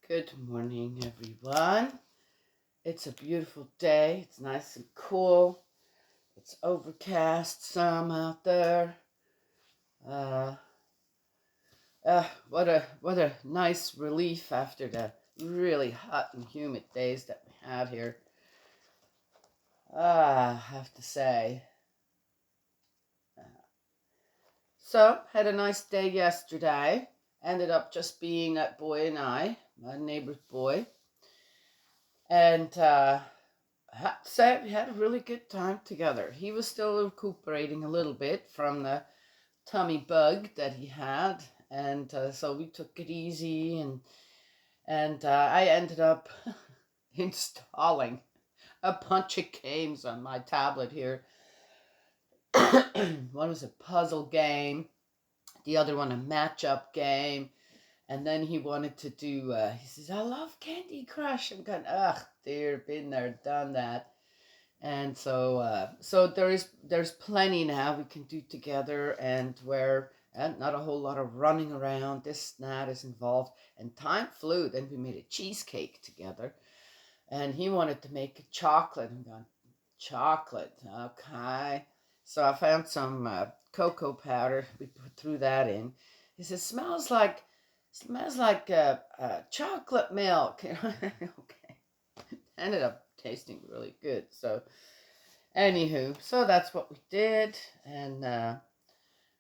Good morning, everyone. It's a beautiful day. It's nice and cool. It's overcast some out there. Uh, what a nice relief after the really hot and humid days that we had here. I have to say. So, had a nice day yesterday. Ended up just being that boy and I, my neighbor's boy. And I have to say, we had a really good time together. He was still recuperating a little bit from the tummy bug that he had, and so we took it easy, and I ended up installing a bunch of games on my tablet here. One was a puzzle game, the other one a matchup game, and then he wanted to do. He says, "I love Candy Crush." I'm going, ugh, dear, been there, done that. And so there's plenty now we can do together, and where and not a whole lot of running around. This that is involved, and time flew. Then we made a cheesecake together, and he wanted to make a chocolate. I'm going, chocolate, okay. So I found some cocoa powder. We threw that in. He says, smells like chocolate milk. Okay, ended up tasting really good. So anywho, so that's what we did, and I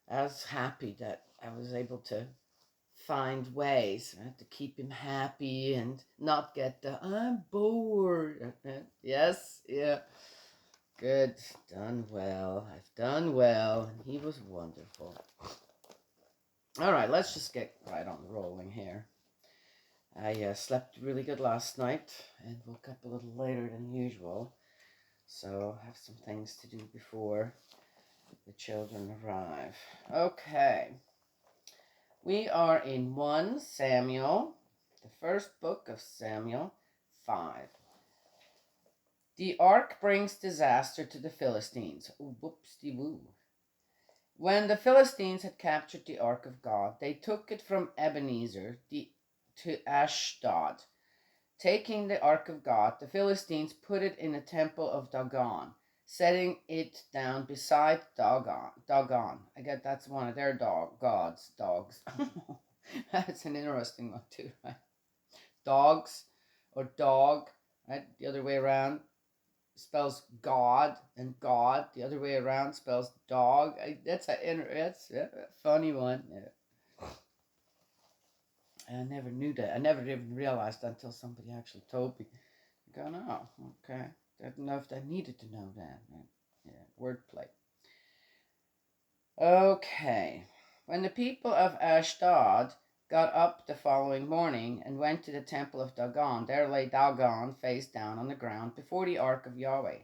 was happy that I was able to find ways, right, to keep him happy and not get the "I'm bored." Yes, yeah, good, done well. I've done well, and he was wonderful. All right, let's just get right on rolling here. I slept really good last night and woke up a little later than usual, so I have some things to do before the children arrive. Okay. We are in 1 Samuel, the first book of Samuel, 5. The ark brings disaster to the Philistines. Whoopsie-woo. When the Philistines had captured the ark of God, they took it from Ebenezer to Ashdod. Taking the ark of God, the Philistines put it in a temple of Dagon, setting it down beside Dagon. I guess that's one of their dogs. That's an interesting one too, right? Dogs or dog, right? The other way around spells God, and God the other way around spells dog. That's a funny one. Yeah. I never knew that. I never even realized that until somebody actually told me. I go, oh, okay. I didn't know if I needed to know that. Yeah, wordplay. Okay. When the people of Ashdod got up the following morning and went to the temple of Dagon, there lay Dagon face down on the ground before the ark of Yahweh.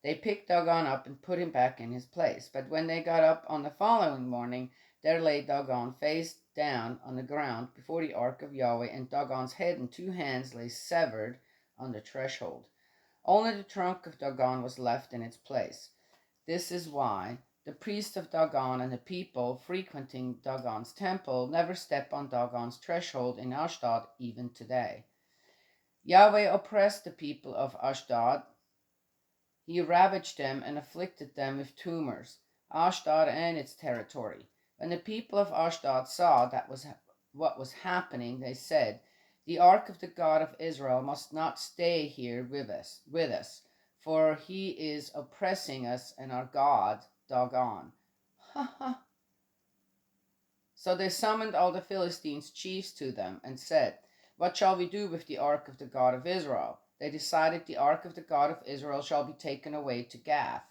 They picked Dagon up and put him back in his place. But when they got up on the following morning, there lay Dagon face down on the ground before the ark of Yahweh, and Dagon's head and 2 hands lay severed on the threshold. Only the trunk of Dagon was left in its place. This is why the priests of Dagon and the people frequenting Dagon's temple never step on Dagon's threshold in Ashdod even today. Yahweh oppressed the people of Ashdod. He ravaged them and afflicted them with tumors, Ashdod and its territory. When the people of Ashdod saw what was happening, they said, "The ark of the God of Israel must not stay here with us, for he is oppressing us and our God, Dagon." Ha ha. So they summoned all the Philistines' chiefs to them and said, "What shall we do with the ark of the God of Israel?" They decided, "The ark of the God of Israel shall be taken away to Gath."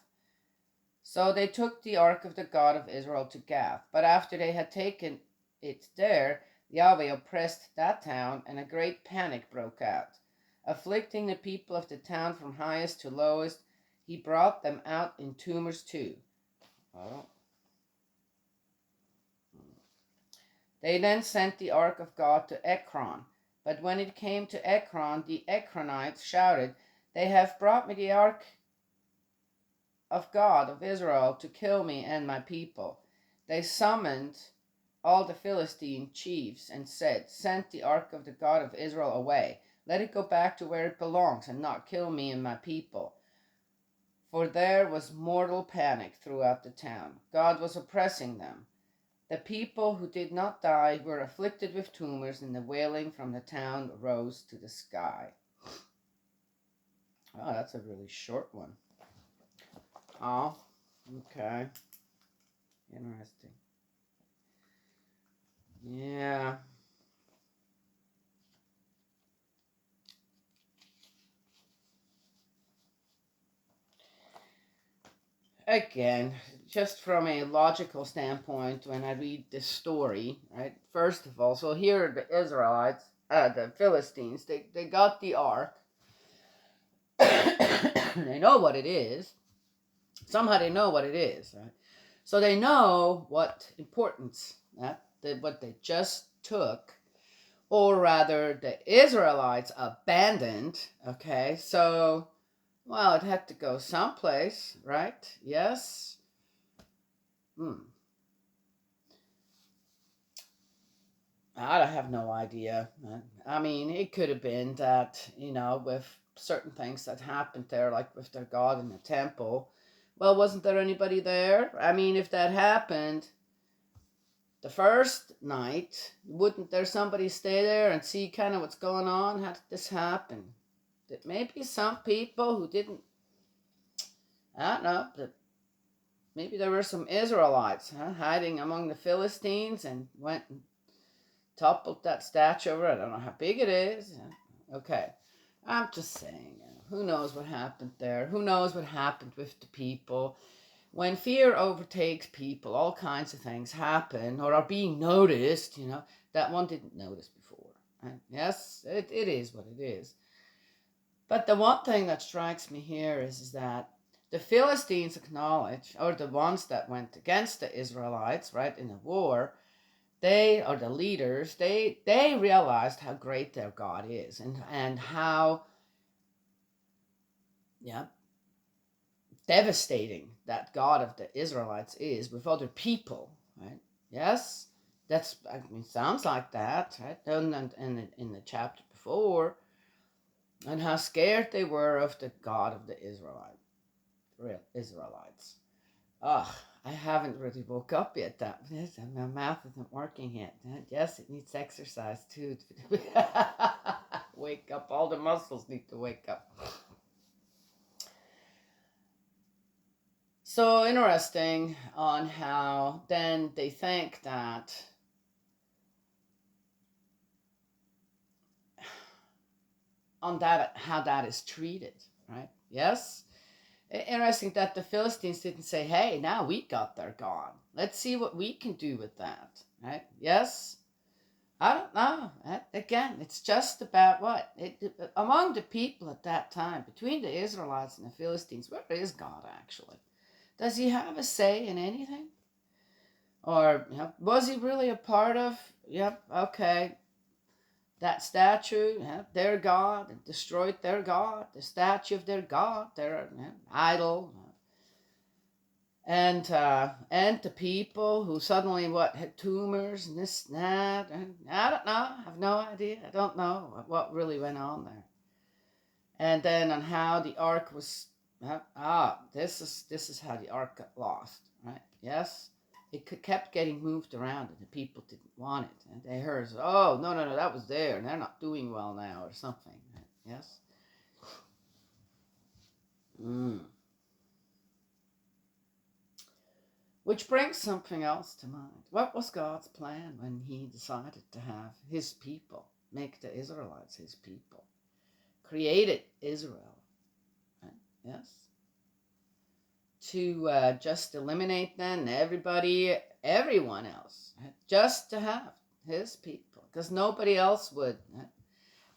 So they took the ark of the God of Israel to Gath. But after they had taken it there, Yahweh oppressed that town, and a great panic broke out. Afflicting the people of the town from highest to lowest, he brought them out in tumors too. Oh. They then sent the ark of God to Ekron. But when it came to Ekron, the Ekronites shouted, "They have brought me the ark of God of Israel to kill me and my people." They summoned all the Philistine chiefs and said, "Send the ark of the God of Israel away. Let it go back to where it belongs and not kill me and my people." For there was mortal panic throughout the town. God was oppressing them. The people who did not die were afflicted with tumors, and the wailing from the town rose to the sky. Oh, that's a really short one. Oh, okay. Interesting. Yeah. Again, just from a logical standpoint, when I read this story, right? First of all, so here are the Israelites, the Philistines, they got the ark. They know what it is. Somehow they know what it is, right? So they know what importance what they just took, or rather the Israelites abandoned, okay? So, well, it had to go someplace, right? Yes? I have no idea. I mean, it could have been that, with certain things that happened there, like with their God in the temple, well, wasn't there anybody there? I mean, if that happened the first night, wouldn't there somebody stay there and see kind of what's going on? How did this happen? That maybe some people who didn't, I don't know, that maybe there were some Israelites hiding among the Philistines and went and toppled that statue over. I don't know how big it is. Okay, I'm just saying, who knows what happened there? Who knows what happened with the people? When fear overtakes people, all kinds of things happen or are being noticed, that one didn't notice before. And yes, it is what it is. But the one thing that strikes me here is that the Philistines acknowledge, or the ones that went against the Israelites, right, in the war, they are the leaders, they realized how great their God is and how devastating that God of the Israelites is with other people, right? Yes, sounds like that, right? In the chapter before, and how scared they were of the God of the Israelites. Ugh, I haven't really woke up yet. My mouth isn't working yet. Yes, it needs exercise too. Wake up. All the muscles need to wake up. So interesting on how then they think that how that is treated, right? Yes. Interesting that the Philistines didn't say, "Hey, now we got their God. Let's see what we can do with that." Right? Yes. I don't know. Again, it's just about what among the people at that time, between the Israelites and the Philistines. Where is God actually? Does he have a say in anything? Or was he really a part of? Yep. Okay. That statue, their God, destroyed their God, the statue of their God, their idol, and the people who suddenly had tumors and this and that, and I don't know, I have no idea, I don't know what really went on there. And then on how the ark was, this is how the ark got lost, right? Yes, it kept getting moved around and the people didn't want it, and they heard, "Oh, no, that was there and they're not doing well now," or something, right? Yes. Which brings something else to mind. What was God's plan when he decided to have his people, make the Israelites his people? Created Israel, right? Yes. To just eliminate then everyone else, right? Just to have his people, because nobody else would. Right?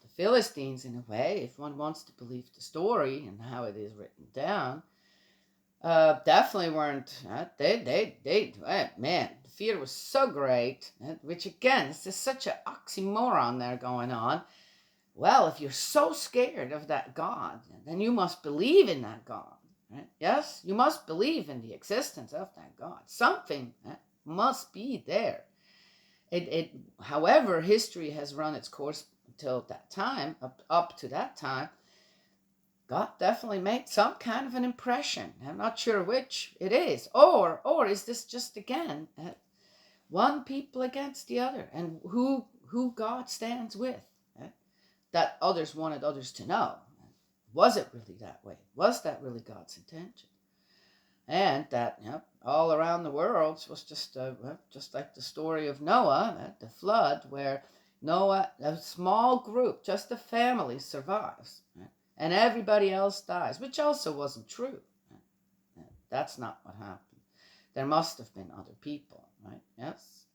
The Philistines, in a way, if one wants to believe the story and how it is written down, definitely weren't. Man, the fear was so great, which again, it's just such an oxymoron there going on. Well, if you're so scared of that God, then you must believe in that God, right? Yes, you must believe in the existence of that God. Something must be there. However, history has run its course until that time, up to that time. God definitely made some kind of an impression. I'm not sure which it is, or is this just again one people against the other, and who God stands with, that others wanted others to know. Was it really that way? Was that really God's intention? And that, all around the world was just like the story of Noah, the flood, where Noah, a small group, just a family, survives, and everybody else dies, which also wasn't true. That's not what happened. There must have been other people, right? Yes,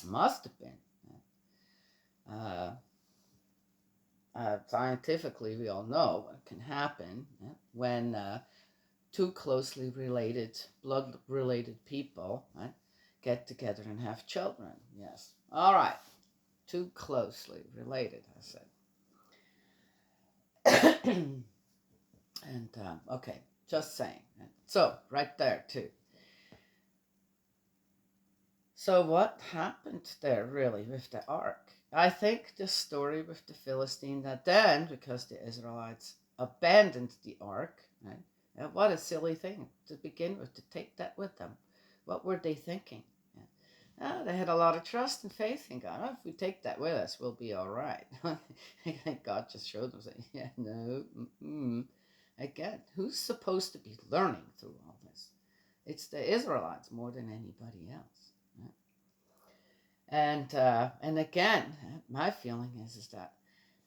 must have been. Scientifically, we all know what can happen when two closely related, blood-related people get together and have children. Yes. All right. Too closely related, I said. And, okay, just saying. So, right there, too. So what happened there, really, with the ark? I think the story with the Philistine, that then, because the Israelites abandoned the ark, right? What a silly thing to begin with, to take that with them. What were they thinking? They had a lot of trust and faith in God. If we take that with us, we'll be all right. I think God just showed them, saying, yeah, no. Again, who's supposed to be learning through all this? It's the Israelites more than anybody else. And again, my feeling is that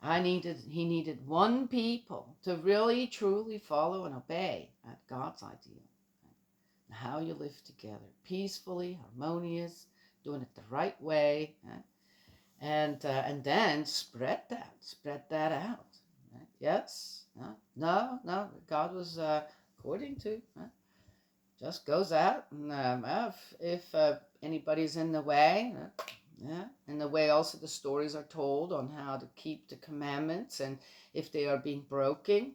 he needed one people to really truly follow and obey God's ideal. How you live together, peacefully, harmonious, doing it the right way, and then spread that out. Yes, no, God was according to. Just goes out, and if anybody's in the way, in the way also the stories are told on how to keep the commandments, and if they are being broken,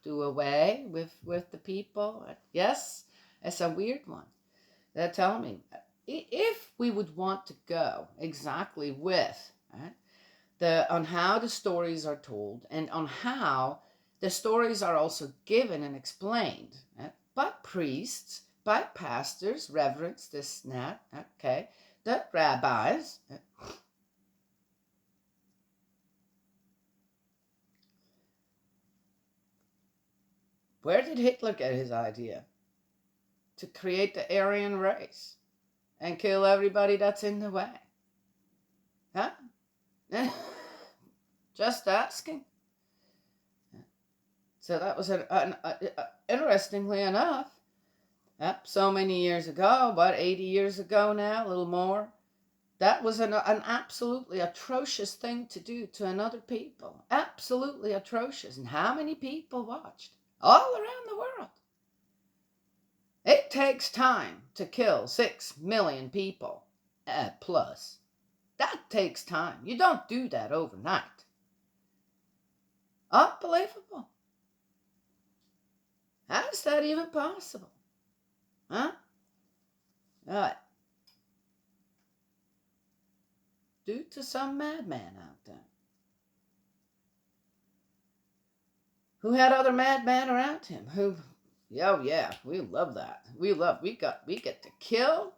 do away with the people. Yes, it's a weird one. They're telling me, if we would want to go exactly with on how the stories are told, and on how the stories are also given and explained, by priests, by pastors, reverends, this and that, okay, the rabbis. Where did Hitler get his idea? To create the Aryan race and kill everybody that's in the way? Huh? Just asking. So that was interestingly enough, so many years ago, about 80 years ago now, a little more, that was an absolutely atrocious thing to do to another people. Absolutely atrocious. And how many people watched? All around the world. It takes time to kill 6 million people plus. That takes time. You don't do that overnight. Unbelievable. How is that even possible? Huh? Due to some madman out there who had other madmen around him who, oh yeah, we love that. We get to kill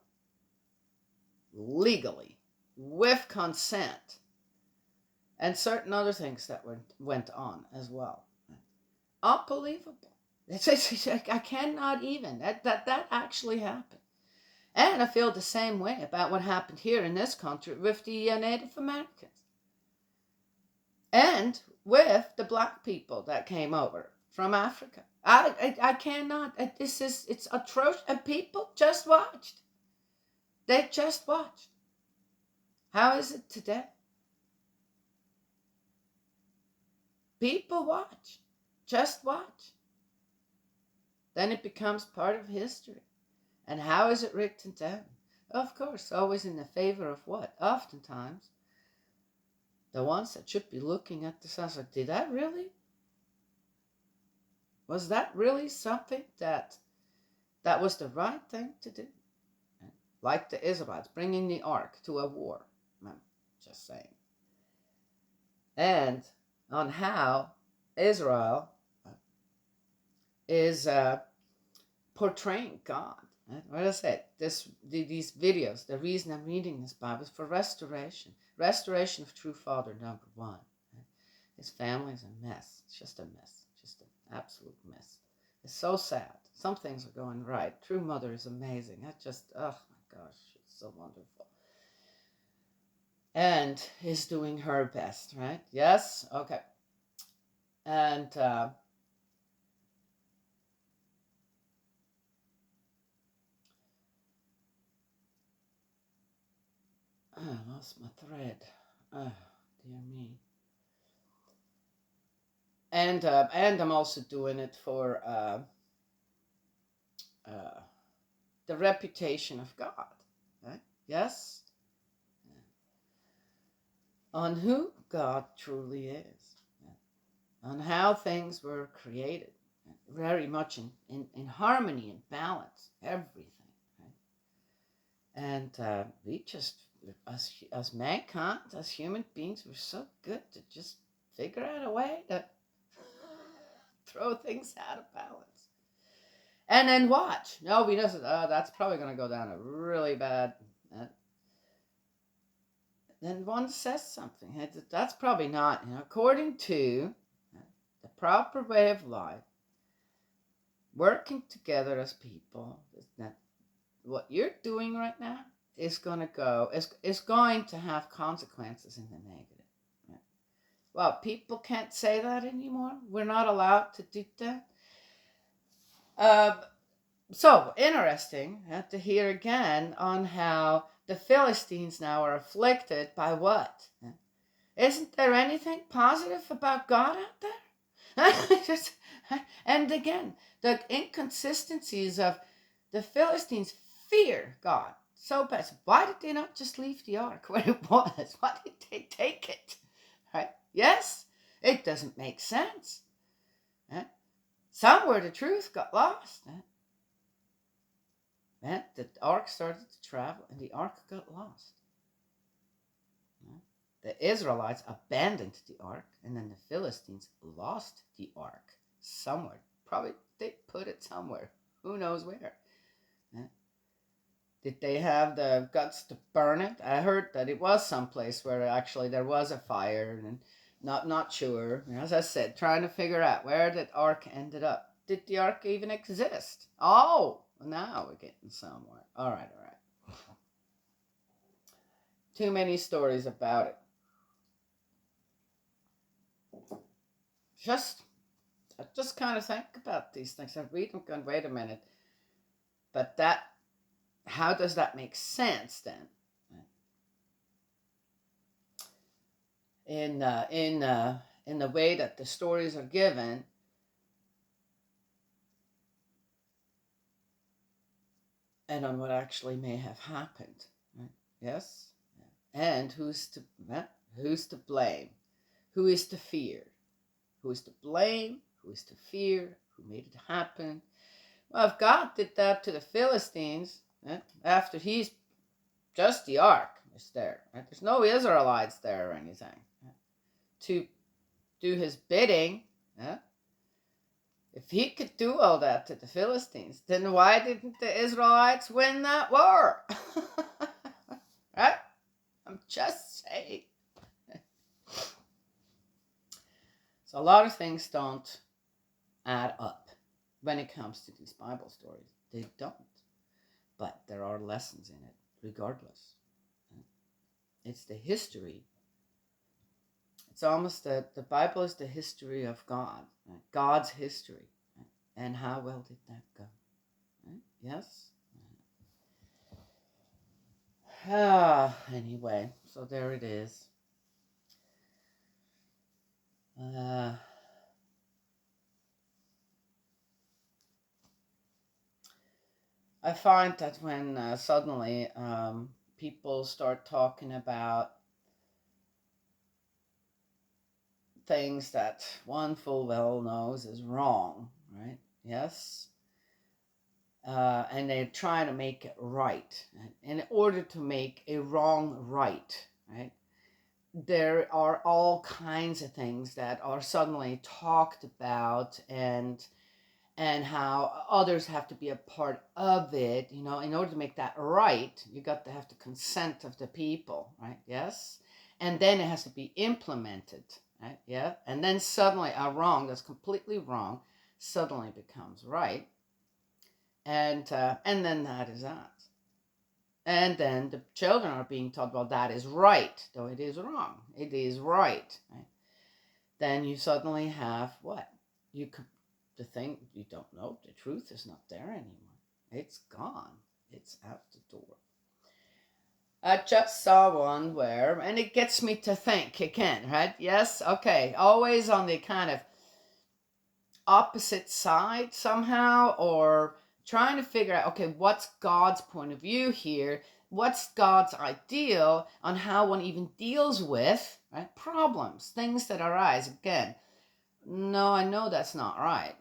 legally with consent, and certain other things that went on as well. Unbelievable. I cannot even that actually happened. And I feel the same way about what happened here in this country with the Native Americans. And with the black people that came over from Africa. I cannot, it's atrocious. And people just watched. They just watched. How is it today? People watch. Just watch. Then it becomes part of history. And how is it written down? Of course, always in the favor of what? Oftentimes, the ones that should be looking at the sun, like, did that really? Was that really something that was the right thing to do? Like the Israelites bringing the ark to a war. just saying. And on how Israel is portraying God. Right? What I said, these videos, the reason I'm reading this Bible is for restoration. Restoration of true father, number one. Right? His family's a mess. It's just a mess. Just an absolute mess. It's so sad. Some things are going right. True mother is amazing. I just, oh my gosh, it's so wonderful. And is doing her best, right? Yes? Okay. And I lost my thread. Oh, dear me. And I'm also doing it for the reputation of God, right? Yes, on who God truly is, on how things were created, very much in harmony and balance, everything, right? And we just, as mankind, as human beings, we're so good to just figure out a way to throw things out of balance. And then watch. No, we just, that's probably going to go down a really bad. Then one says something. That's probably not, according to the proper way of life, working together as people. That what you're doing right now is going to have consequences in the negative. Right? Well, people can't say that anymore. We're not allowed to do that. So interesting to hear again on how the Philistines now are afflicted by what? Isn't there anything positive about God out there? And again, the inconsistencies of the Philistines fear God so bad. Why did they not just leave the ark when it was? Why did they take it? Right? Yes, it doesn't make sense. Somewhere the truth got lost. The ark started to travel and the ark got lost. The Israelites abandoned the ark and then the Philistines lost the ark somewhere. Probably they put it somewhere. Who knows where? Did they have the guts to burn it? I heard that it was someplace where actually there was a fire and not sure. As I said, trying to figure out where that ark ended up. Did the ark even exist? Oh, now we're getting somewhere. All right. Too many stories about it. I just kind of think about these things. I read them going, wait a minute. But how does that make sense then? In the way that the stories are given, and on what actually may have happened, right? Yes, and who's to blame? Who is to fear? Who is to blame? Who is to fear? Who made it happen? Well, if God did that to the Philistines, after he's just the ark is there, right? There's no Israelites there or anything to do his bidding. If he could do all that to the Philistines, then why didn't the Israelites win that war? Right? I'm just saying. So a lot of things don't add up when it comes to these Bible stories. They don't. But there are lessons in it, regardless. It's the history. It's almost the Bible is the history of God, right? God's history. Right? And how well did that go? Right? Yes? Anyway, so there it is. I find that when suddenly people start talking about things that one full well knows is wrong, right? Yes? And they're trying to make it right. Right? In order to make a wrong right, right? there are all kinds of things that are suddenly talked about, and how others have to be a part of it. In order to make that right, you got to have the consent of the people, right? Yes. And then it has to be implemented, right? Yeah. And then suddenly a wrong that's completely wrong suddenly becomes right. And then that is that. And then the children are being taught, well, that is right, though it is wrong. It is right? Then you suddenly have what? You could The thing you don't know, the truth is not there anymore. It's gone. It's out the door. I just saw one where, and it gets me to think again, right? Yes, okay. Always on the kind of opposite side somehow, or trying to figure out, okay, what's God's point of view here? What's God's ideal on how one even deals with, right, problems, things that arise? Again, no, I know that's not right.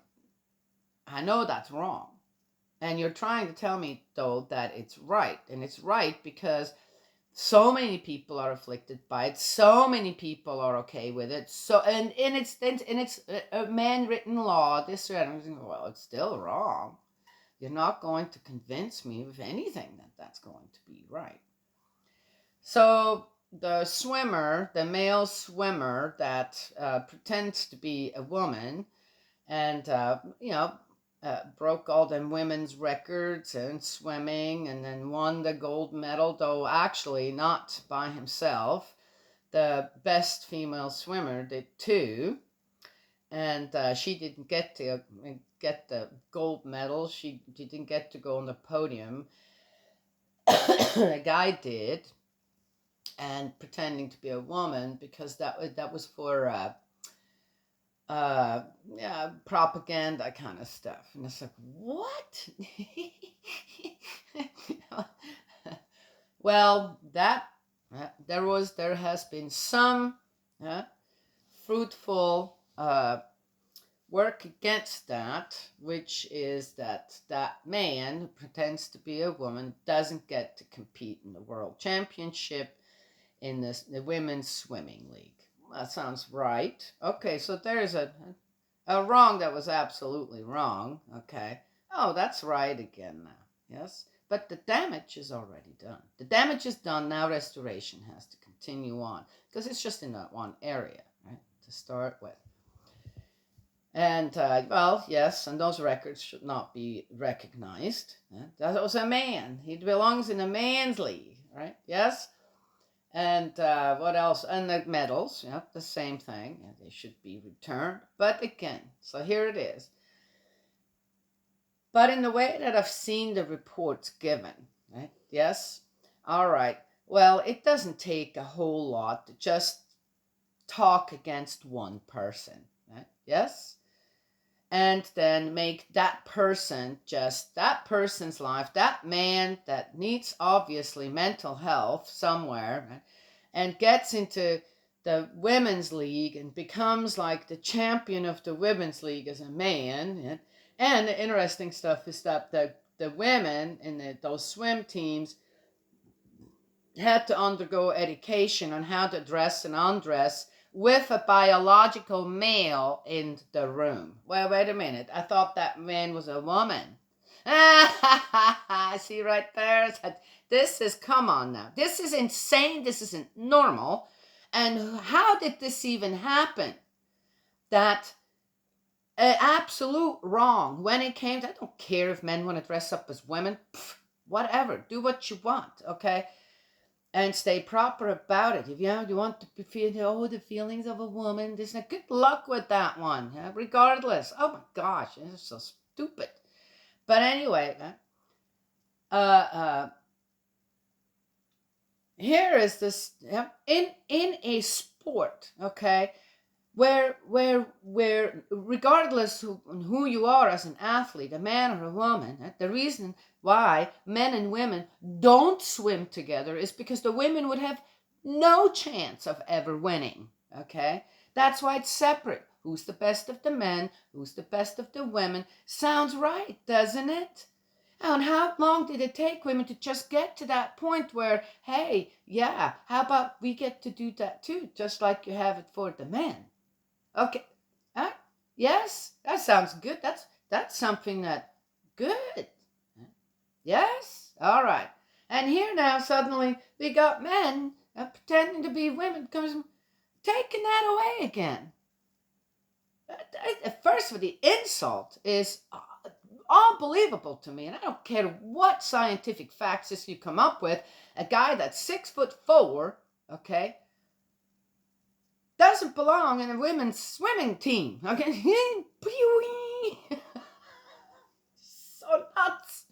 I know that's wrong. And you're trying to tell me, though, that it's right. And it's right because so many people are afflicted by it. So many people are okay with it. So, and it's a man-written law. This, well, it's still wrong. You're not going to convince me of anything that that's going to be right. So the male swimmer that pretends to be a woman, and broke all them women's records in swimming, and then won the gold medal, though actually not by himself. The best female swimmer did too, and she didn't get the gold medal. She didn't get to go on the podium. The guy did, and pretending to be a woman, because that was for yeah, propaganda kind of stuff. And it's like, what? Well, there has been some fruitful work against that, which is that man who pretends to be a woman doesn't get to compete in the world championship in the women's swimming league. That sounds right. Okay, so there's a wrong that was absolutely wrong. Okay. Oh, that's right again now. Yes. But the damage is already done. The damage is done. Now restoration has to continue on, because it's just in that one area, right, to start with. And, well, yes, and those records should not be recognized. That was a man. He belongs in a man's league, right? Yes? And what else? And the medals, yeah, the same thing. Yeah, they should be returned. But again, so here it is. But in the way that I've seen the reports given, right? Yes? All right. Well, it doesn't take a whole lot to just talk against one person, right? Yes? And then make that person, just that person's life, that man that needs obviously mental health somewhere, right, and gets into the women's league and becomes like the champion of the women's league as a man. And the interesting stuff is that the women in those swim teams had to undergo education on how to dress and undress with a biological male in the room. Well, wait a minute. I thought that man was a woman. See right there? This is, come on now. This is insane. This isn't normal. And how did this even happen? That absolute wrong when it came to, I don't care if men want to dress up as women. Whatever. Do what you want, okay? And stay proper about it. If you want to feel the feelings of a woman, this good luck with that one. Regardless. Oh my gosh, this is so stupid. But anyway, here is this in a sport, okay, where regardless who you are as an athlete, a man or a woman, the reason why men and women don't swim together is because the women would have no chance of ever winning. Okay, that's why it's separate. Who's the best of the men? Who's the best of the women? Sounds right, doesn't it? And how long did it take women to just get to that point where, hey, yeah, how about we get to do that too, just like you have it for the men? Okay, huh? Yes, that sounds good. That's something that good. Yes, all right. And here now, suddenly we got men pretending to be women, comes taking that away again. First of all, the insult is unbelievable to me, and I don't care what scientific facts you come up with. A guy that's 6'4", okay, doesn't belong in a women's swimming team. Okay, so nuts.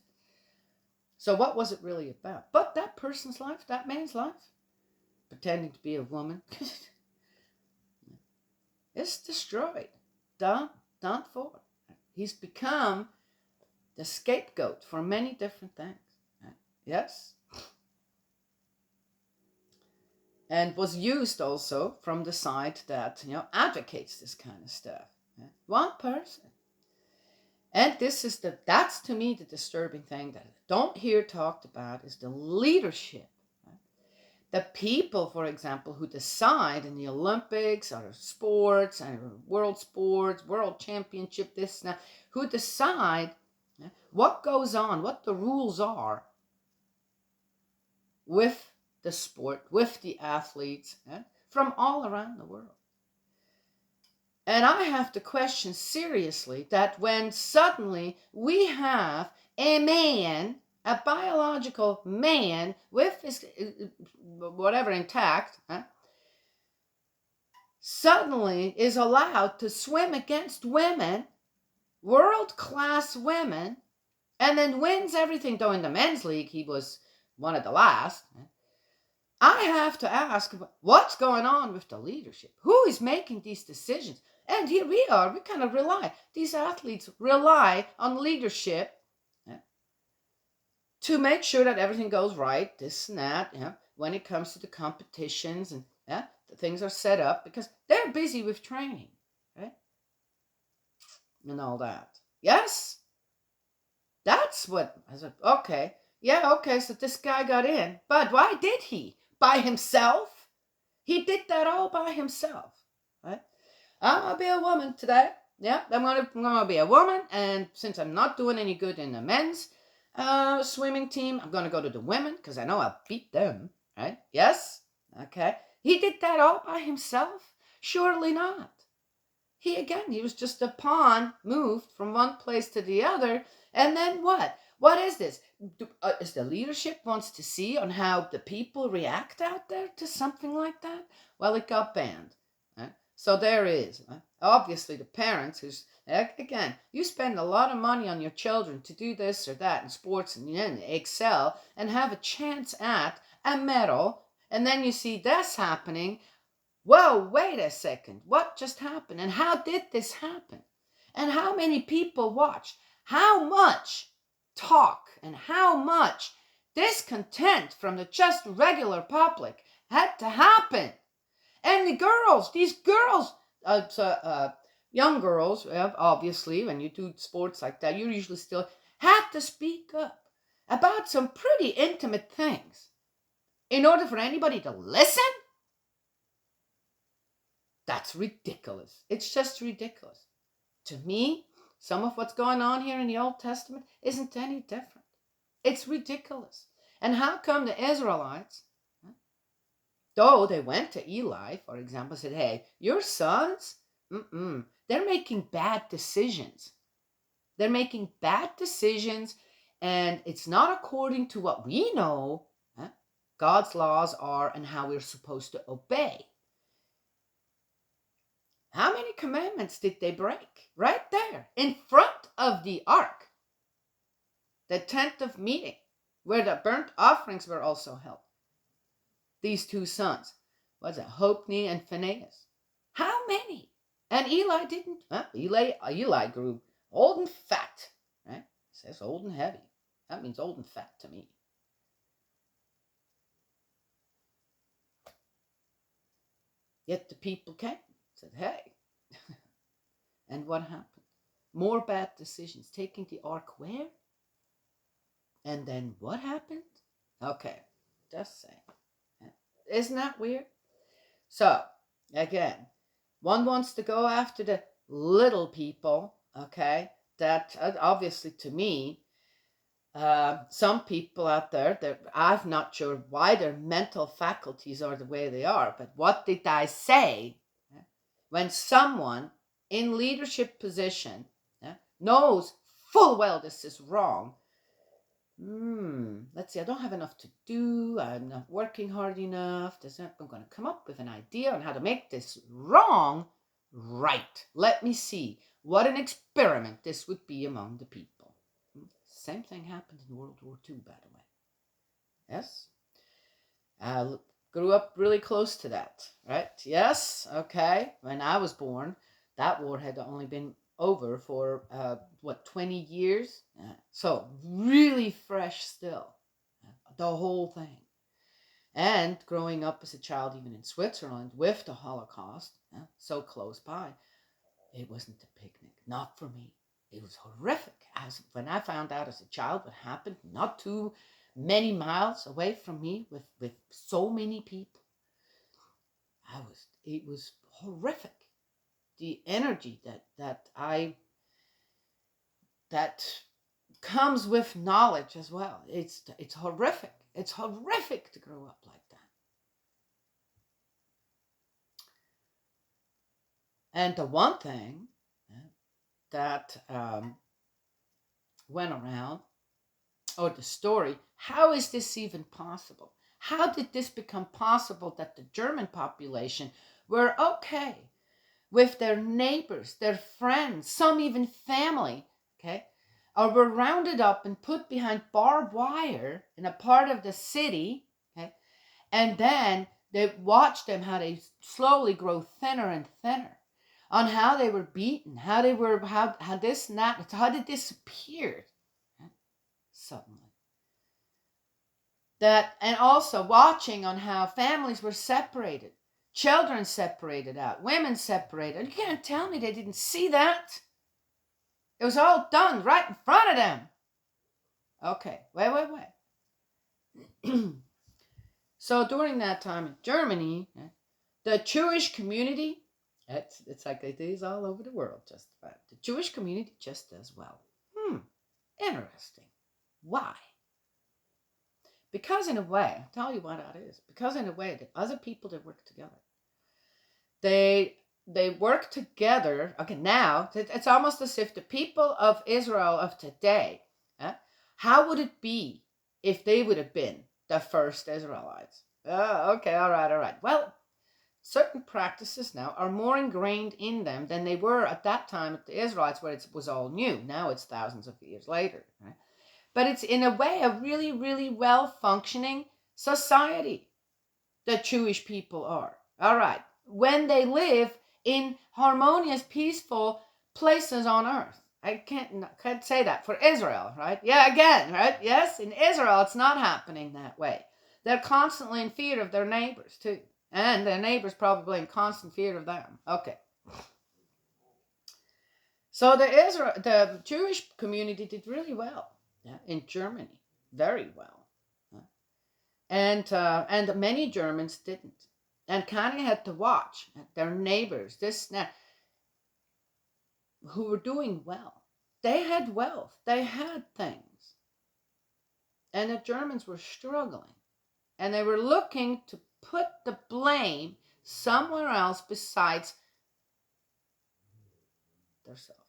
So what was it really about? But that person's life, that man's life, pretending to be a woman, it's destroyed. Done for. He's become the scapegoat for many different things. Yes? And was used also from the side that, advocates this kind of stuff. One person. And that's to me the disturbing thing that I don't hear talked about is the leadership. The people, for example, who decide in the Olympics or sports and world championship, this now, who decide what goes on, what the rules are with the sport, with the athletes from all around the world. And I have to question seriously that when suddenly we have a man, a biological man with his whatever intact, suddenly is allowed to swim against women, world-class women, and then wins everything, though in the men's league he was one of the last. I have to ask, what's going on with the leadership? Who is making these decisions? And here we are, we kind of rely, these athletes rely on leadership to make sure that everything goes right, this and that, when it comes to the competitions and the things are set up because they're busy with training, right? And all that. Yes? That's what I said, okay. Yeah, okay, so this guy got in. But why did he? By himself? He did that all by himself, right? I'm gonna be a woman today. Yeah, I'm gonna be a woman, and since I'm not doing any good in the men's swimming team, I'm gonna go to the women because I know I'll beat them, right? Yes, okay. He did that all by himself? Surely not. He was just a pawn moved from one place to the other, and then what? What is this? Is the leadership wants to see on how the people react out there to something like that? Well, it got banned. Right? So there is. Right? Obviously, the parents who's, again, you spend a lot of money on your children to do this or that in sports and excel and have a chance at a medal, and then you see this happening. Whoa, wait a second. What just happened? And how did this happen? And how many people watched? How much talk and how much discontent from the just regular public had to happen? And these girls, young girls, obviously, when you do sports like that, you usually still have to speak up about some pretty intimate things in order for anybody to listen. That's ridiculous. It's just ridiculous. To me, some of what's going on here in the Old Testament isn't any different. It's ridiculous. And how come the Israelites, though they went to Eli, for example, said, hey, your sons, they're making bad decisions. They're making bad decisions, and it's not according to what we know God's laws are and how we're supposed to obey. How many commandments did they break? Right there, in front of the ark, the tent of meeting, where the burnt offerings were also held. These two sons, was it Hophni and Phinehas? How many? And Eli didn't. Eli grew old and fat. Right? It says old and heavy. That means old and fat to me. Yet the people came, said, hey. And what happened? More bad decisions. Taking the ark where? And then what happened? Okay, just saying. Isn't that weird? So, again, one wants to go after the little people, okay? That obviously to me, some people out there, I'm not sure why their mental faculties are the way they are, but what did I say when someone in leadership position knows full well this is wrong? Let's see, I don't have enough to do. I'm not working hard enough. I'm going to come up with an idea on how to make this wrong right. Let me see what an experiment this would be among the people. Same thing happened in World War II, by the way. Yes? I grew up really close to that, right? Yes? Okay. When I was born, that war had only been over for 20 years, so really fresh still, the whole thing. And growing up as a child even in Switzerland with the Holocaust, so close by, it wasn't a picnic, not for me. It was horrific. When I found out as a child what happened not too many miles away from me with so many people, it was horrific. The energy that comes with knowledge as well. It's horrific. It's horrific to grow up like that. And the one thing that went around, or the story, how is this even possible? How did this become possible that the German population were okay with their neighbors, their friends, some even family, okay, or were rounded up and put behind barbed wire in a part of the city, okay, and then they watched them how they slowly grow thinner and thinner, on how they were beaten, how this and that, how they disappeared suddenly. That, and also watching on how families were separated, children separated out, women separated. You can't tell me they didn't see that. It was all done right in front of them. Okay, wait. So during that time in Germany, the Jewish community, it's like it is all over the world, just about. The Jewish community just as well. Interesting. Why? Because in a way, I'll tell you why that is. Because in a way, the other people that work together, they work together. Okay, now it's almost as if the people of Israel of today, how would it be if they would have been the first Israelites? Okay, all right. Well, certain practices now are more ingrained in them than they were at that time at the Israelites, where it was all new. Now it's thousands of years later, right? But it's in a way a really, really well-functioning society. The Jewish people are. All right. When they live in harmonious, peaceful places on earth. I can't say that for Israel, right? Yeah, again, right? Yes, in Israel, it's not happening that way. They're constantly in fear of their neighbors, too. And their neighbors probably in constant fear of them. Okay. So the Jewish community did really well in Germany. Very well. And many Germans didn't. And kind of had to watch their neighbors, who were doing well. They had wealth. They had things. And the Germans were struggling. And they were looking to put the blame somewhere else besides themselves.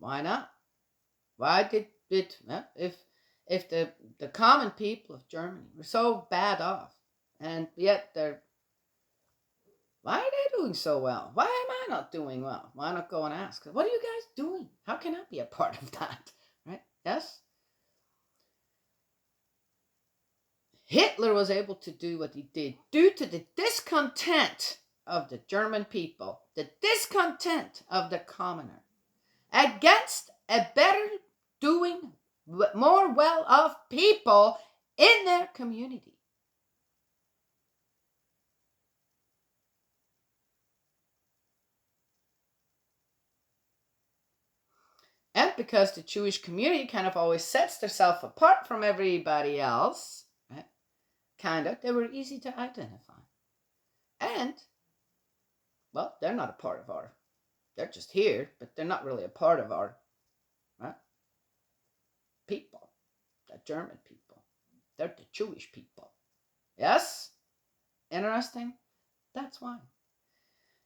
Why not? Why did it, if the common people of Germany were so bad off, and yet why are they doing so well? Why am I not doing well? Why not go and ask? What are you guys doing? How can I be a part of that? Right? Yes? Hitler was able to do what he did due to the discontent of the German people, the discontent of the commoner, against a better doing, more well-off people in their community. And because the Jewish community kind of always sets themselves apart from everybody else, right? Kind of, they were easy to identify. And, well, they're not a part of our, they're just here, but they're not really a part of our, right, people, the German people. They're the Jewish people. Yes? Interesting? That's why.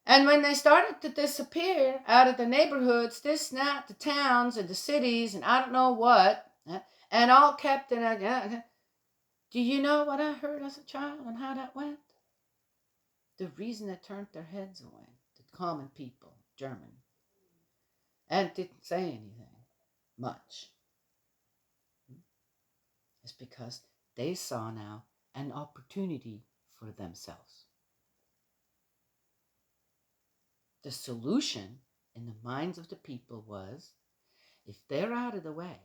And when they started to disappear out of the neighborhoods, the towns and the cities and I don't know what, and all kept in a... Do you know what I heard as a child and how that went? The reason they turned their heads away, the common people, German, and didn't say anything much, is because they saw now an opportunity for themselves. The solution in the minds of the people was, if they're out of the way,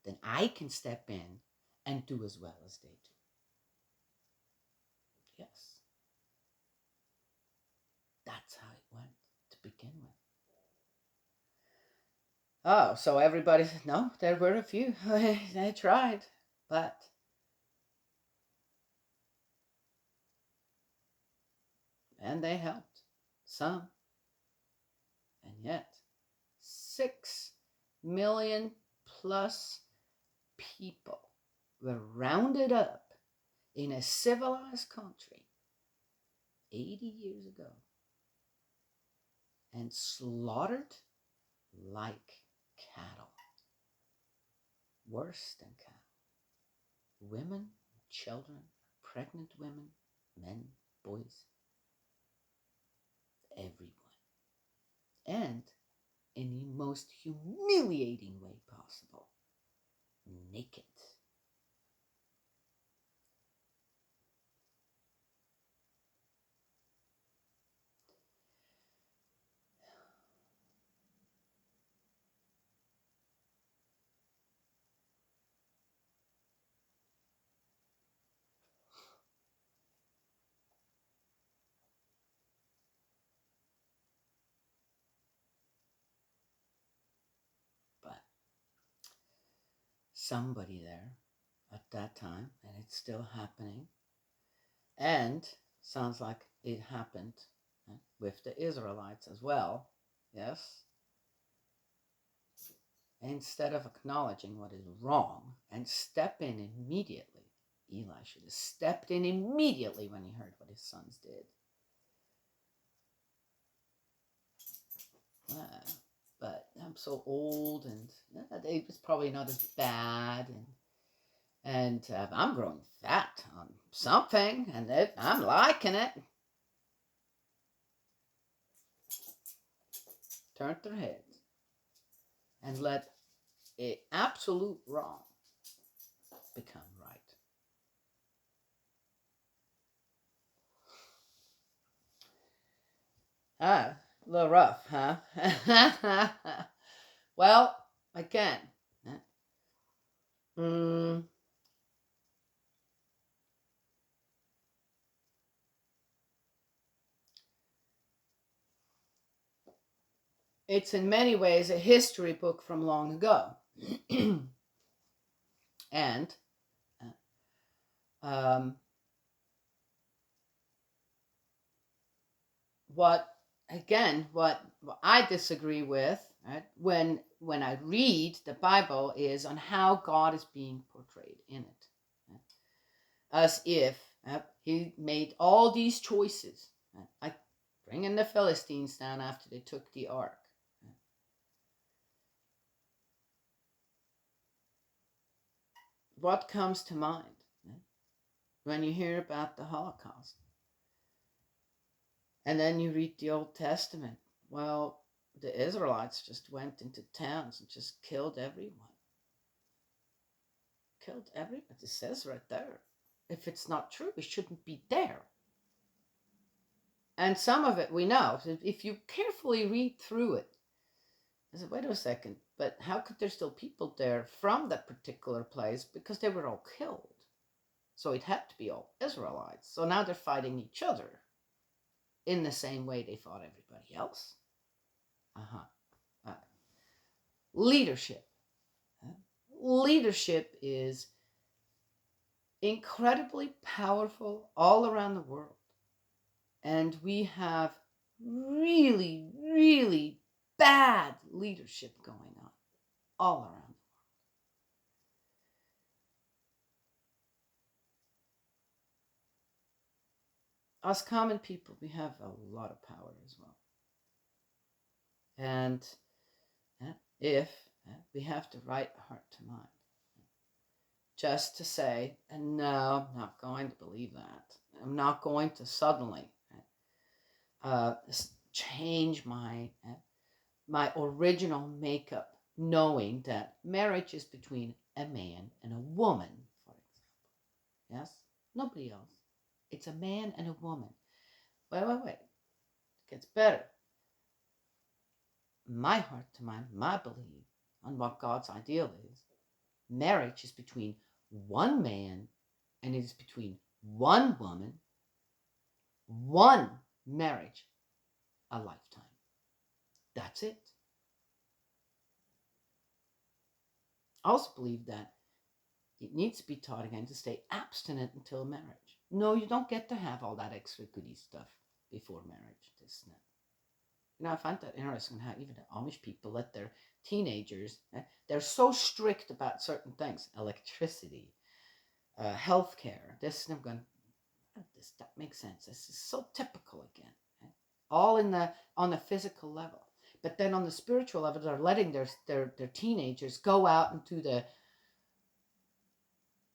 then I can step in and do as well as they do. Yes. That's how it went to begin with. Oh, so everybody said, no, there were a few. They tried, but and they helped some. And yet, 6 million plus people were rounded up in a civilized country 80 years ago and slaughtered like cattle. Worse than cattle. Women, children, pregnant women, men, boys, everyone. And in the most humiliating way possible, naked. But somebody there at that time, and it's still happening, and sounds like it happened with the Israelites as well, yes? Instead of acknowledging what is wrong and step in immediately, Eli should have stepped in immediately when he heard what his sons did. But I'm so old, and it was probably not as bad, and I'm growing fat on something, and I'm liking it. Turned their heads and let an absolute wrong become right. A little rough, huh? Well, again, it's in many ways a history book from long ago. And what I disagree with, right, when I read the Bible, is on how God is being portrayed in it, right? As if he made all these choices, right? Like bringing the Philistines down after they took the ark. Right? What comes to mind, right, when you hear about the Holocaust? And then you read the Old Testament. Well, the Israelites just went into towns and just killed everyone. Killed everybody. It says right there. If it's not true, it shouldn't be there. And some of it we know. If you carefully read through it, I said, wait a second, but how could there still people there from that particular place? Because they were all killed. So it had to be all Israelites. So now they're fighting each other in the same way they fought everybody else. Leadership. Leadership is incredibly powerful all around the world. And we have really, really bad leadership going on all around. Us common people, we have a lot of power as well. And if we have the right heart to mind, just to say, and no, I'm not going to believe that. I'm not going to suddenly change my original makeup, knowing that marriage is between a man and a woman, for example. Yes? Nobody else. It's a man and a woman. Wait. It gets better. My heart to mind, my belief on what God's ideal is, marriage is between one man and it is between one woman, one marriage, a lifetime. That's it. I also believe that it needs to be taught again to stay abstinent until marriage. No, you don't get to have all that extra goody stuff before marriage. This and that. You know, I find that interesting how even the Amish people let their teenagers, they're so strict about certain things, electricity, healthcare, this, and I'm going, that makes sense. This is so typical again. All on the physical level. But then on the spiritual level, they're letting their teenagers go out into the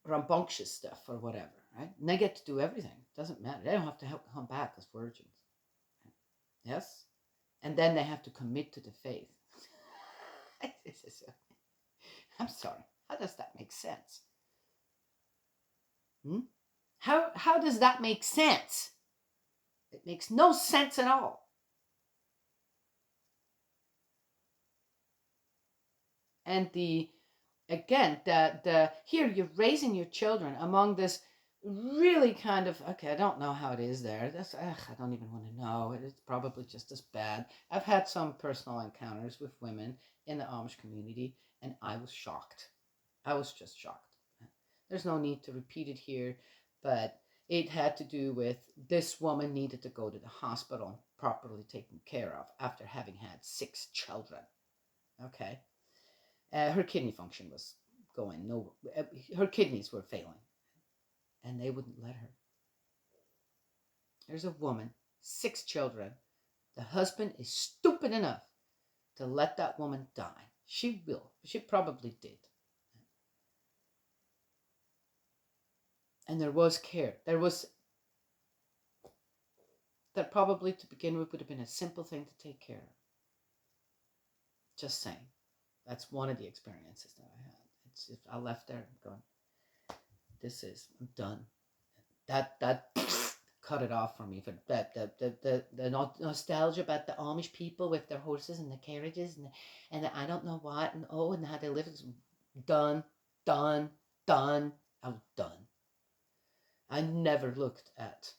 rambunctious stuff or whatever, right? And they get to do everything. Doesn't matter. They don't have to come back as virgins. Yes? And then they have to commit to the faith. I'm sorry. How does that make sense? How does that make sense? It makes no sense at all. And the here you're raising your children among this really kind of, okay, I don't know how it is there. I don't even want to know. It's probably just as bad. I've had some personal encounters with women in the Amish community, and I was shocked. I was just shocked. There's no need to repeat it here, but it had to do with this woman needed to go to the hospital properly taken care of after having had 6 children. Okay. Her kidney function was going nowhere. Her kidneys were failing, and they wouldn't let her. There's a woman, 6 children. The husband is stupid enough to let that woman die. She will. She probably did. And there was care. That probably to begin with would have been a simple thing to take care of. Just saying. That's one of the experiences that I had. It's if I left there going, I'm done. That cut it off for me. For the nostalgia about the Amish people with their horses and the carriages and the I don't know what and how they live is done. I was done. I never looked at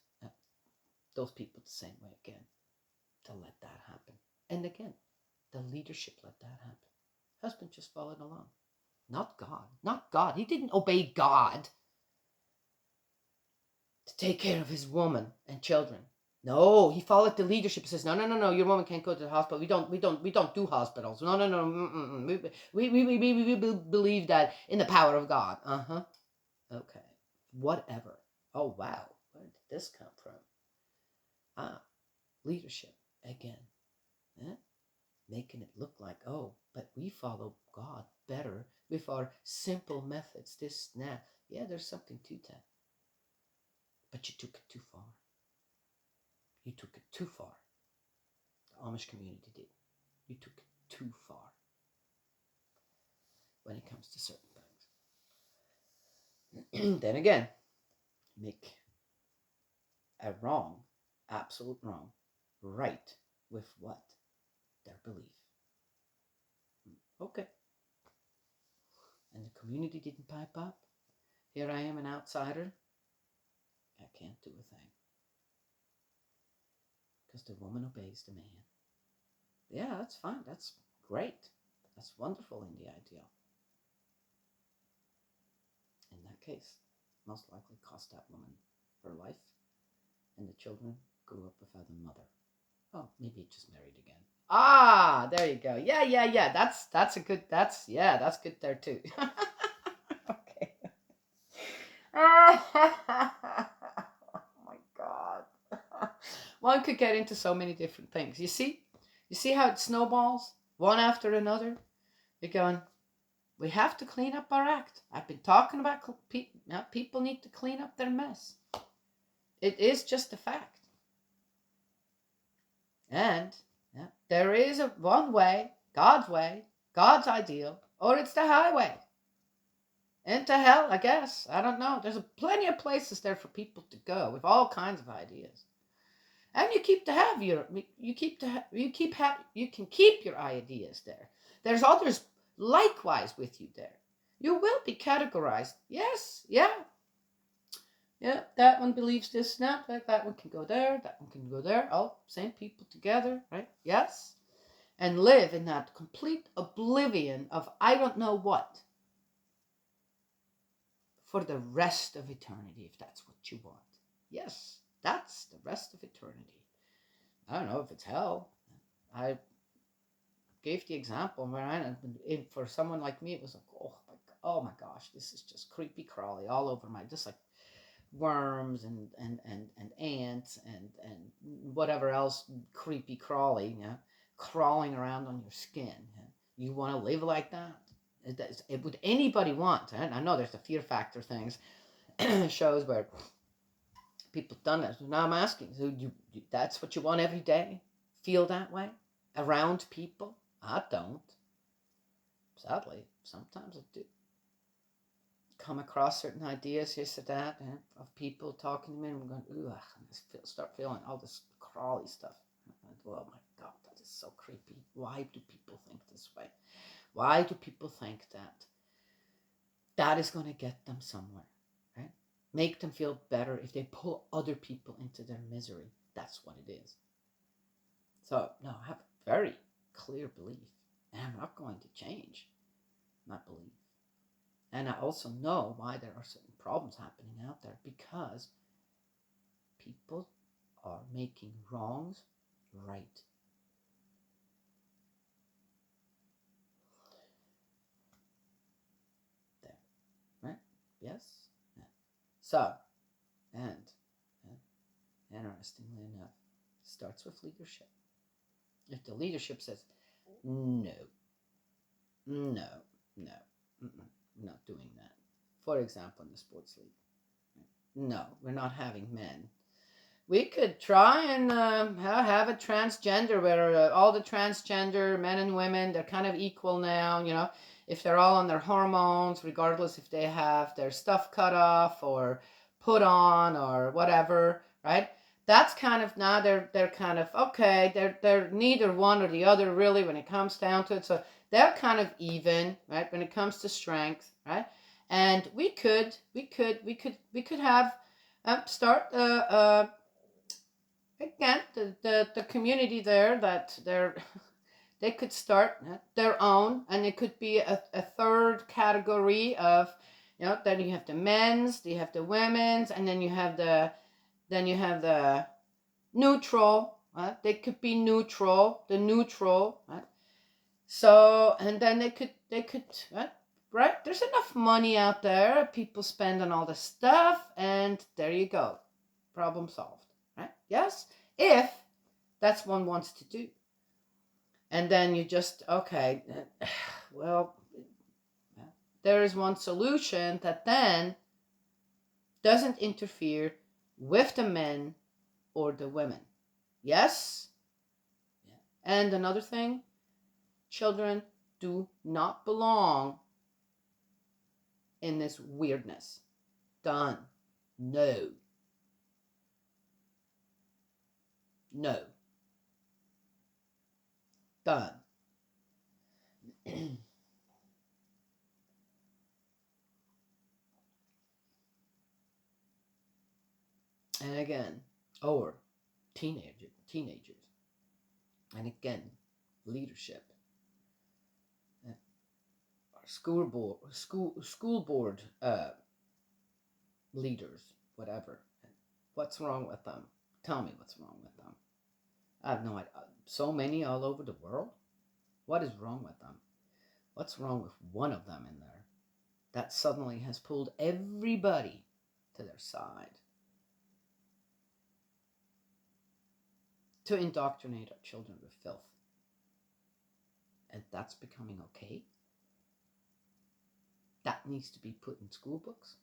those people the same way again to let that happen. And again, the leadership let that happen. Husband just followed along. Not God. He didn't obey God to take care of his woman and children. No, he followed the leadership. He says, no, your woman can't go to the hospital. We don't do hospitals. No. We believe that in the power of God. Okay. Whatever. Oh, wow. Where did this come from? Leadership again. Making it look like, but we follow God better with our simple methods, this and that. Yeah, there's something to that. But you took it too far. You took it too far. The Amish community did. You took it too far when it comes to certain things. Then again, make a wrong, absolute wrong, right with what? Their belief. Okay. And the community didn't pipe up. Here I am, an outsider. I can't do a thing. Because the woman obeys the man. Yeah, that's fine. That's great. That's wonderful in the ideal. In that case, most likely cost that woman her life, and the children grew up without a mother. Oh, maybe just married again. Ah, there you go. Yeah. That's a good. That's good there too. Okay. Oh my God. One could get into so many different things. You see how it snowballs one after another. You're going, we have to clean up our act. I've been talking about people need to clean up their mess. It is just a fact. And there is one way, God's ideal, or it's the highway. Into hell, I guess. I don't know. There's plenty of places there for people to go with all kinds of ideas. And you can keep your ideas there. There's others likewise with you there. You will be categorized. Yes, yeah, that one believes this, now that one can go there, that one can go there. Oh, same people together, right? Yes. And live in that complete oblivion of I don't know what for the rest of eternity, if that's what you want. Yes, that's the rest of eternity. I don't know if it's hell. I gave the example where for someone like me, it was like, oh my gosh, this is just creepy crawly all over just like worms and ants and whatever else creepy crawly, crawling around on your skin. You want to live like that? Would anybody want? I know there's the fear factor things, shows where people done that. Now I'm asking, so that's what you want every day? Feel that way around people? I don't. Sadly, sometimes I do. Come across certain ideas, this or that, of people talking to me, and I'm going, ooh, I start feeling all this crawly stuff. Oh my God, that is so creepy. Why do people think this way? Why do people think that is going to get them somewhere, right? Make them feel better if they pull other people into their misery. That's what it is. So, no, I have a very clear belief, and I'm not going to change my belief. And I also know why there are certain problems happening out there, because people are making wrongs right. There, right? Yes? Yeah. So, and interestingly enough, it starts with leadership. If the leadership says, no, I'm not doing that. For example, in the sports league, no, we're not having men. We could try and have a transgender where all the transgender men and women, they're kind of equal now, if they're all on their hormones, regardless if they have their stuff cut off or put on or whatever, right? That's kind of, now they're kind of, okay, they're neither one or the other really when it comes down to it. So they're kind of even, right, when it comes to strength, right? And we could have start again the community there, that they could start their own, and it could be a third category of, then you have the men's, you have the women's, and then you have the neutral, right? They could be neutral, the neutral, right? So, and then they could right? There's enough money out there, people spend on all this stuff, and there you go, problem solved, right? Yes, if that's what one wants to do. And then you just, okay, well, there is one solution that then doesn't interfere with the men or the women. Yes? And another thing, children do not belong in this weirdness. Done. No. Done. And again, or teenagers. And again, leadership. school board leaders, whatever. What's wrong with them? Tell me what's wrong with them. I have no idea. So many all over the world. What is wrong with them? What's wrong with one of them in there that suddenly has pulled everybody to their side to indoctrinate our children with filth? And that's becoming okay? That needs to be put in school books?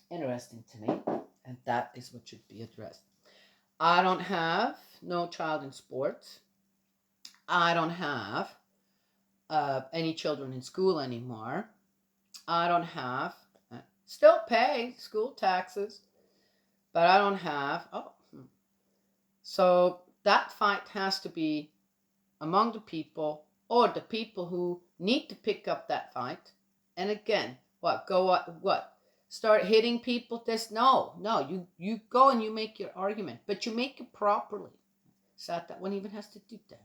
Interesting to me. And that is what should be addressed. I don't have no child in sports. I don't have any children in school anymore. I don't have, still pay school taxes, but I don't have, so that fight has to be among the people, or the people who need to pick up that fight. And again, what? Start hitting people? No, you go and you make your argument, but you make it properly. Sad that one even has to do that.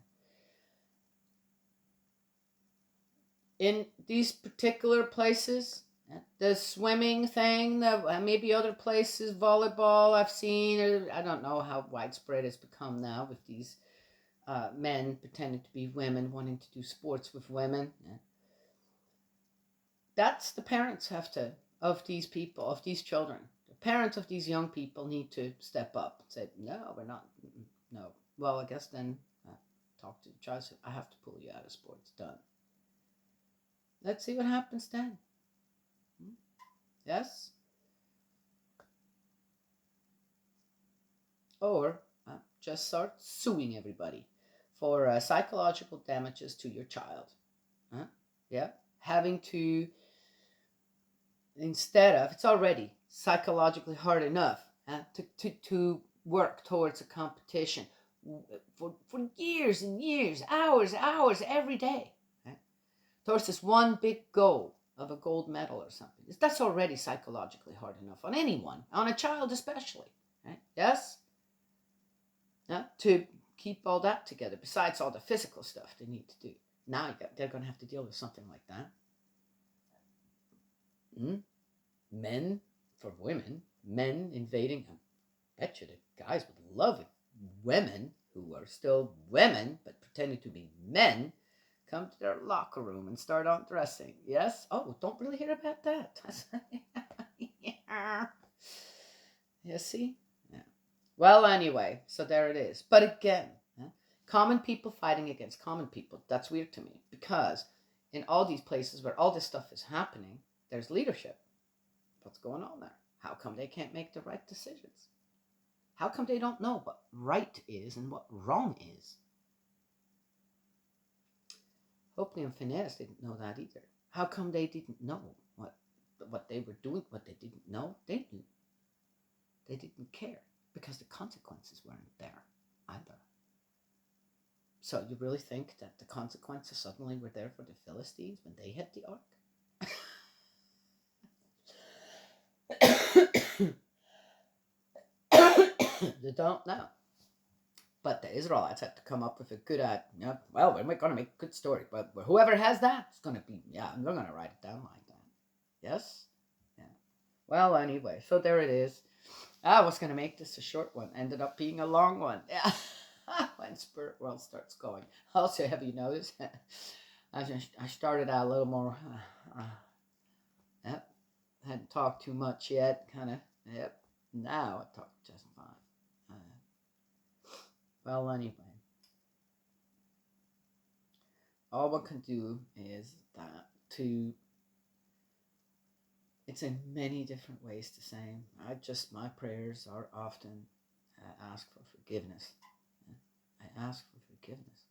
In these particular places, the swimming thing, maybe other places, volleyball I've seen, I don't know how widespread it's become now with these men pretending to be women, wanting to do sports with women. That's the parents of these people, of these children. The parents of these young people need to step up and say, no, we're not, no. Well, I guess then talk to the child, say, I have to pull you out of sports, done. Let's see what happens then. Yes? Or just start suing everybody for psychological damages to your child. Yeah? Having to, instead of, it's already psychologically hard enough to work towards a competition for years and years, hours every day, towards this one big goal of a gold medal or something. That's already psychologically hard enough on anyone, on a child especially. Right? Yes? To keep all that together, besides all the physical stuff they need to do. Now they're going to have to deal with something like that. Men for women, men invading. I bet you the guys would love it. Women who are still women but pretending to be men come to their locker room and start undressing. Yes? Oh, don't really hear about that. Yeah. You see? Yeah. Well, anyway, so there it is. But again, common people fighting against common people. That's weird to me, because in all these places where all this stuff is happening, there's leadership. What's going on there? How come they can't make the right decisions? How come they don't know what right is and what wrong is? Hopley and Finesse didn't know that either. How come they didn't know what they were doing, what they didn't know? They knew. They didn't care because the consequences weren't there either. So you really think that the consequences suddenly were there for the Philistines when they had the ark? You don't know. But the Israelites had to come up with a good, well, we're going to make a good story. But whoever has that, it's going to be, they're going to write it down like that. Yes? Yeah. Well, anyway, so there it is. I was going to make this a short one. Ended up being a long one. Yeah. When Spirit World starts going. Also, have you noticed? I started out a little more, hadn't talked too much yet, kind of, now I talk just fine. Well, anyway, all one can do is that it's in many different ways to say, my prayers are often, I ask for forgiveness. I ask for forgiveness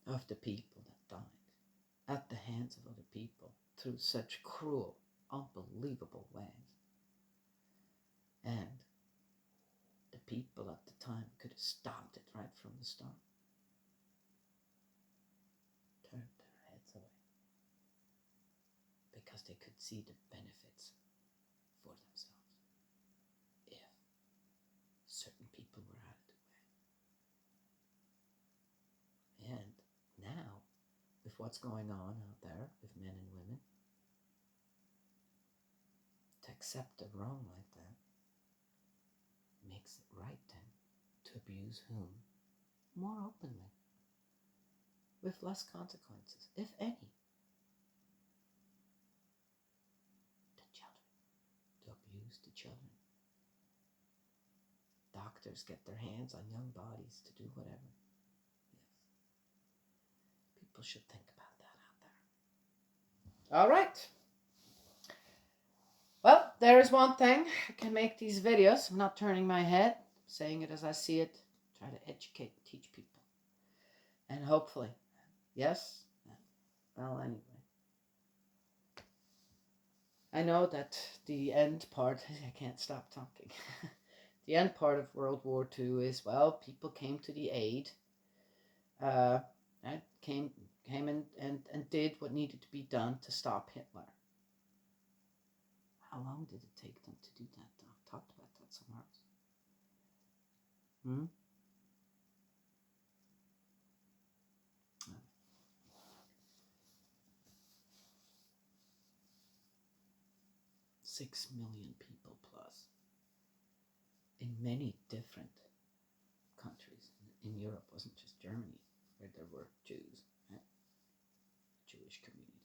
of the people that died at the hands of other people through such cruel, unbelievable ways. And the people at the time could have stopped it right from the start. Turned their heads away because they could see the benefits for themselves if certain people were out of the way. And now, with what's going on out there with men and women, to accept a wrong like that makes it right then to abuse whom? More openly, with less consequences, if any. The children, to abuse the children. Doctors get their hands on young bodies to do whatever. Yes. People should think about that out there. All right. Well, there is one thing. I can make these videos. I'm not turning my head, saying it as I see it. Try to educate and teach people. And hopefully, yes? Well, anyway. I know that the end part, I can't stop talking. The end part of World War II is, well, people came to the aid. Came and did what needed to be done to stop Hitler. How long did it take them to do that, though? I've talked about that somewhere else. 6 million people plus in many different countries. In Europe, it wasn't just Germany, where there were Jews, right? Jewish community.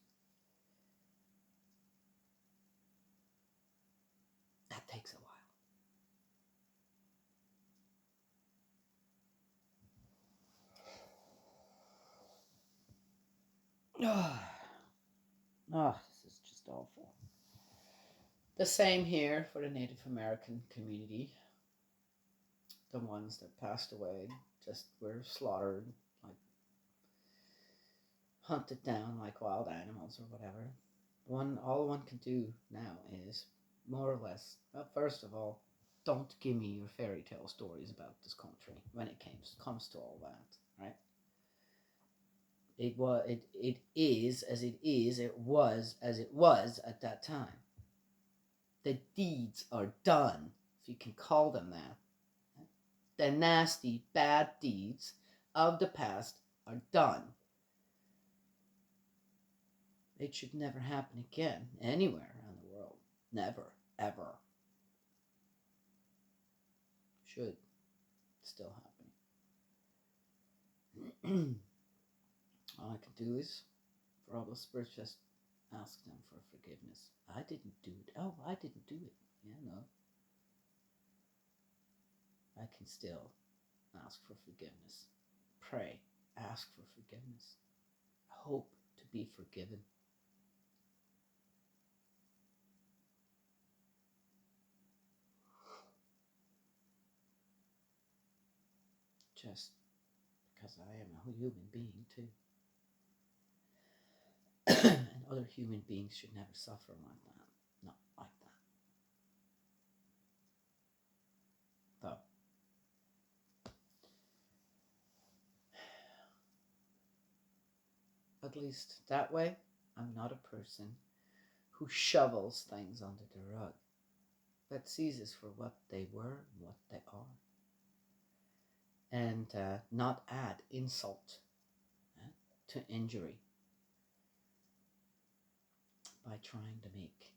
That takes a while. Oh, this is just awful. The same here for the Native American community. The ones that passed away just were slaughtered, like hunted down like wild animals or whatever. All one can do now is, more or less, first of all, don't give me your fairy tale stories about this country when it comes to all that, right? It is as it is, it was as it was at that time. The deeds are done, if you can call them that. The nasty, bad deeds of the past are done. It should never happen again, anywhere around the world. Never, ever. Should still happen. All I can do is, for all the spirits, just ask them for forgiveness. I didn't do it. Oh, I didn't do it. Yeah, no. I can still ask for forgiveness. Pray, ask for forgiveness. Hope to be forgiven. Just because I am a human being too. And other human beings should never suffer like that. Not like that. Though, at least that way, I'm not a person who shovels things under the rug, but sees us for what they were and what they are. And not add insult to injury by trying to make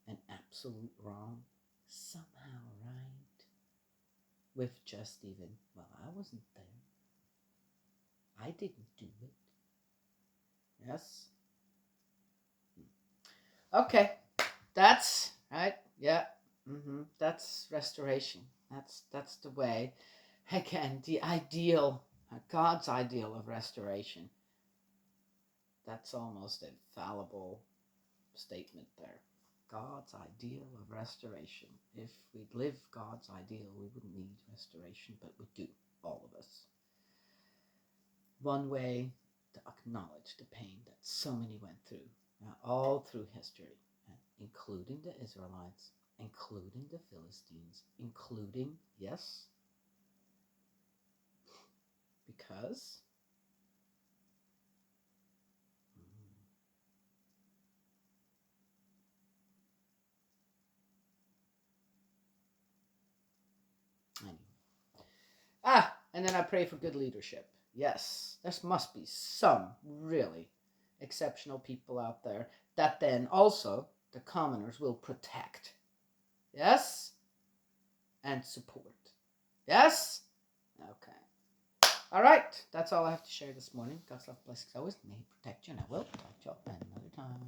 an absolute wrong somehow right with just even, well, I wasn't there. I didn't do it. Yes? Okay. That's right. Yeah. That's restoration. That's the way. Again, the ideal, God's ideal of restoration. That's almost a fallible statement there. God's ideal of restoration. If we'd live God's ideal, we wouldn't need restoration, but we do, all of us. One way to acknowledge the pain that so many went through, all through history, including the Israelites, including the Philistines, including, yes, because anyway, And then I pray for good leadership. Yes, there must be some really exceptional people out there that then also the commoners will protect. Yes? And support. Yes? Okay. All right. That's all I have to share this morning. God's love, blessings always. May He protect you, and I will talk to you all another time.